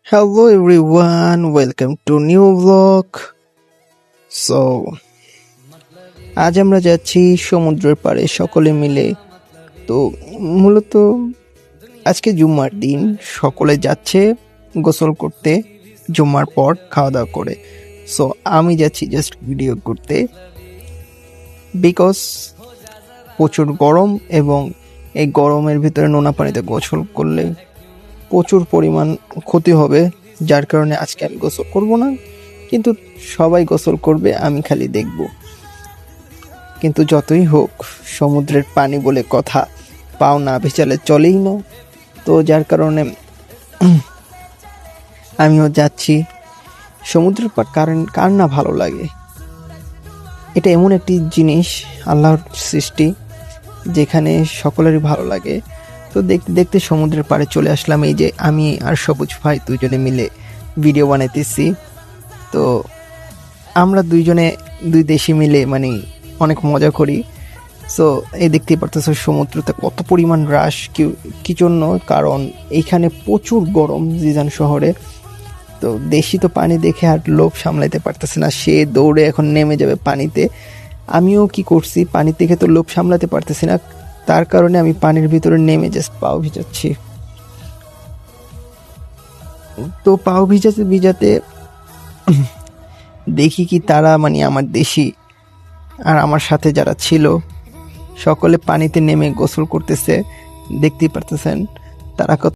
Hello everyone, welcome to new vlog. So, আজ আমরা যাচ্ছি সমুদ্রের পাড়ে সকলে মিলে। তো মূলত আজকে জুম্মার দিন, সকলে যাচ্ছে গোসল করতে জুম্মার পর খাওয়া দাওয়া করে। সো আমি যাচ্ছি জাস্ট ভিডিও করতে, বিকজ প্রচুর গরম এবং এই গরমের ভিতরে নোনা পানিতে গোসল করলে প্রচুর পরিমাণ ক্ষতি হবে, যার কারণে আজকে আমি গোসল করব না। কিন্তু সবাই গোসল করবে, আমি খালি দেখব। কিন্তু যতই হোক, সমুদ্রের পানি বলে কথা, পাও না ভেজালে চলেই না। তো যার কারণে আমিও যাচ্ছি। সমুদ্রের পার কার না ভালো লাগে? এটা এমন একটি জিনিস, আল্লাহর সৃষ্টি, যেখানে সকলেরই ভালো লাগে। তো দেখতে দেখতে সমুদ্রের পাড়ে চলে আসলাম। এই যে আমি আর সবুজ ভাই দুজনে মিলে ভিডিও বানাইতেছি। তো আমরা দুই দেশে মিলে অনেক মজা করি। সো এই দেখতেই পারতেছো সমুদ্রতে কত পরিমাণ রাশ। কি জন্য? কারণ এইখানে প্রচুর গরম জিজান শহরে। তো দেশি তো পানি দেখে আর লোভ সামলাইতে পারতেছে না, সে দৌড়ে এখন নেমে যাবে পানিতে। আমিও কি করছি, পানি দেখে তো লোভ সামলাতে পারতেছি না, তার কারণে আমি পানির ভিতরে নেমে জাস্ট পাও ভিজাচ্ছি। তো পাও ভিজাতে ভিজাতে দেখি কি তারা আমার দেশি আর আমার সাথে যারা ছিল সকলে পানিতে নেমে গোসল করতেছে। দেখতেই পারতেছেন তারা কত